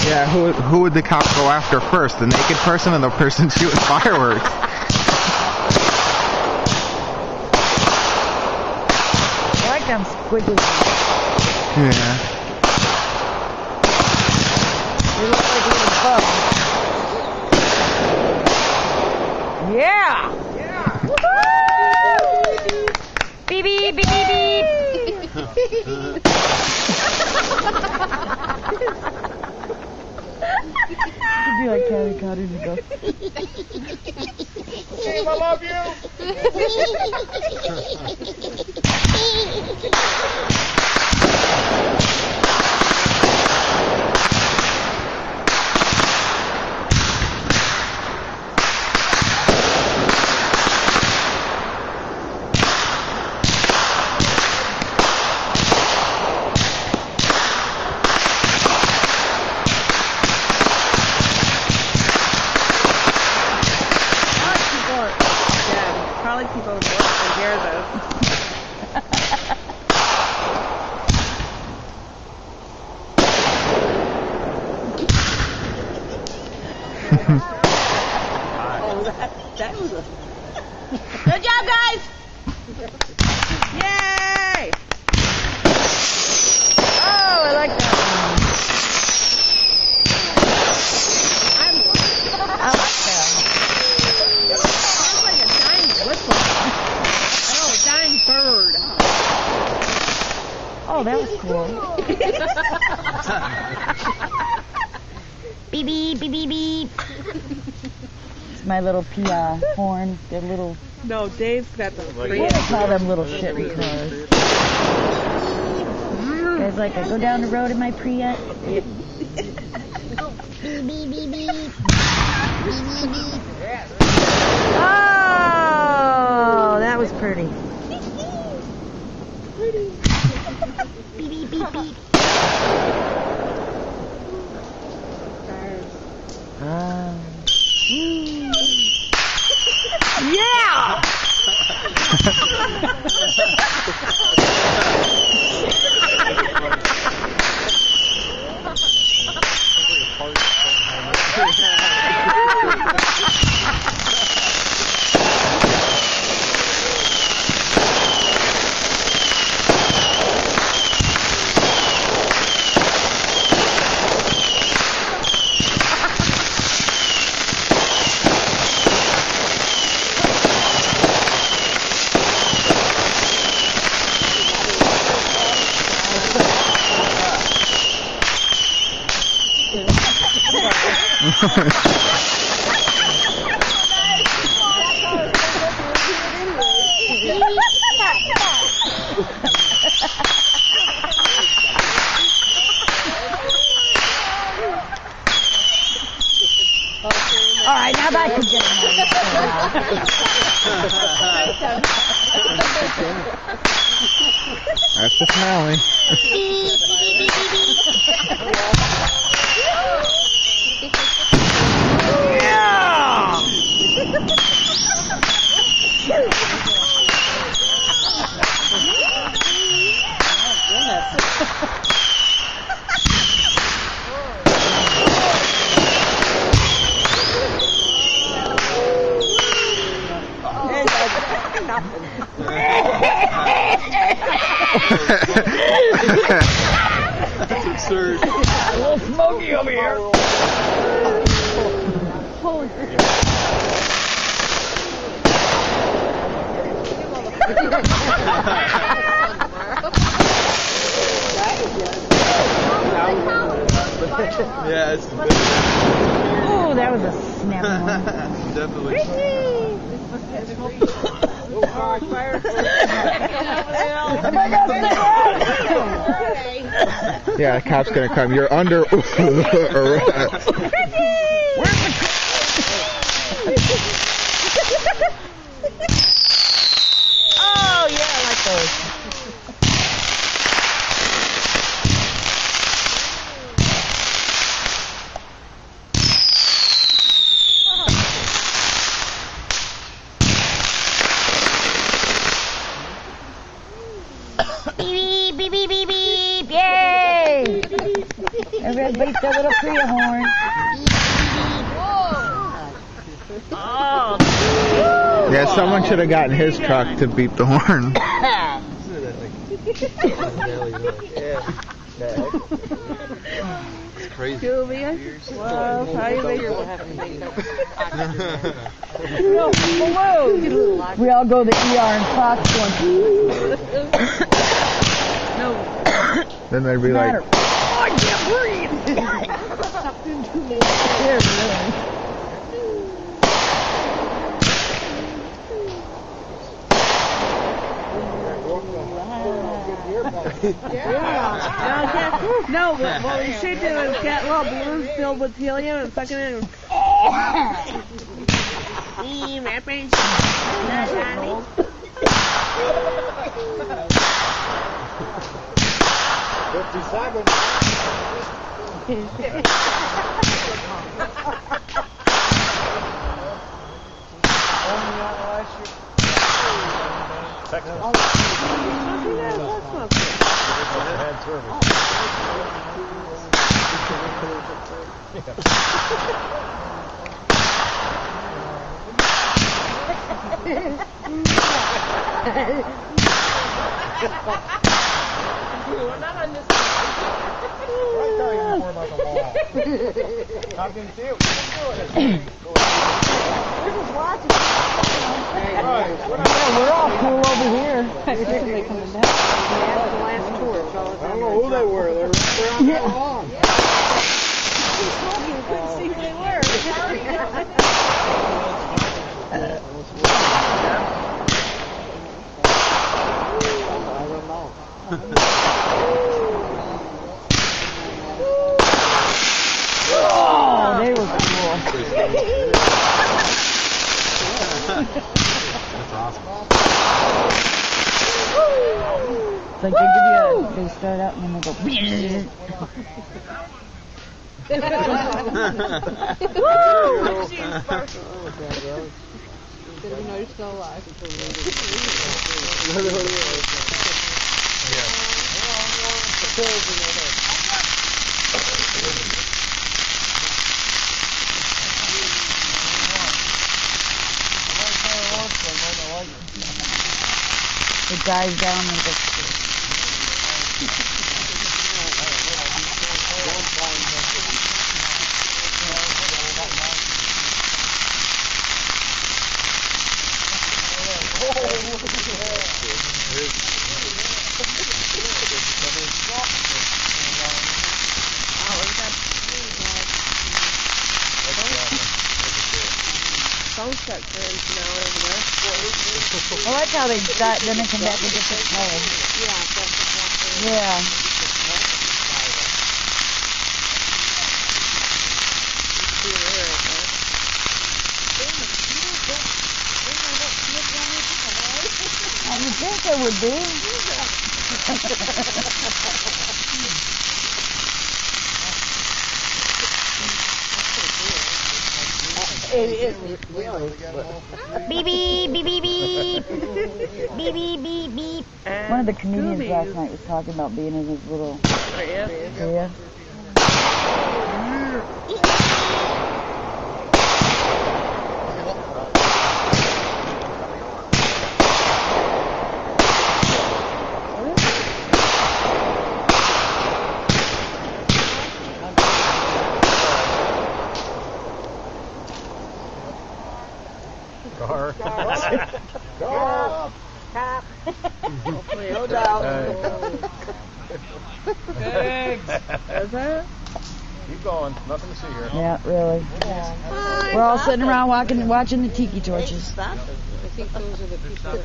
Yeah, who would the cop go after first? The naked person or the person shooting fireworks? I like them squiggly. Yeah. They look like little bugs. Yeah! Yeah! Woohoo! Beep, beep, beep, beep, beep. You'd be like Catty Cotters and go. Steve, I love you! Probably people would work to hear this. Oh, that was a... Good job, guys! Yay! Oh, I like that one. I like that. Sounds like a dying whistle. Oh, a dying bird. Oh, that was cool. Beep, beep, beep, beep, beep. It's my little PI horn. They're little... No, Dave's got the What do they call them little shitty cars? Guys, like, I go down the road in my Prius. Beep, beep, beep, beep. Beep, beep, beep. Oh, that was pretty. Beep, beep, beep, beep. Yeah! All right, now that I can get That's the finale. That's absurd. a little smoky over here. Holy Yeah, it's Oh, that was a snappy one. definitely. Yeah, the cop's gonna come. You're under arrest. Oh, yeah, I like those. Beep, beep, beep, beep, beep, yay! Everybody beat the little Priya horn. Oh. Yeah, someone should have gotten his truck to beep the horn. It's crazy. Julia? Well, how you make We all go to the ER and Fox one. No. Then they'd be like, Matter. Oh, I can't breathe. Here, really. No, what we should do is get little balloons filled with helium and suck it in. My brain's not honey. We're all cool over here. I don't know who they were. They were right there on the lawn. Oh, they were cool. That's awesome. It's like they give you they start out and then they go. It dies down and goes. I like how they die, then they come back a different color. Yeah. I would think there would be. Beep, beep, beep, beep, beep. Beep, beep, beep, beep. One of the comedians last night was talking about being in his little area. Car. No doubt. Thanks. Is it? Keep going. Nothing to see here. Yeah, really. We're all sitting around watching the tiki torches. I think those are the people.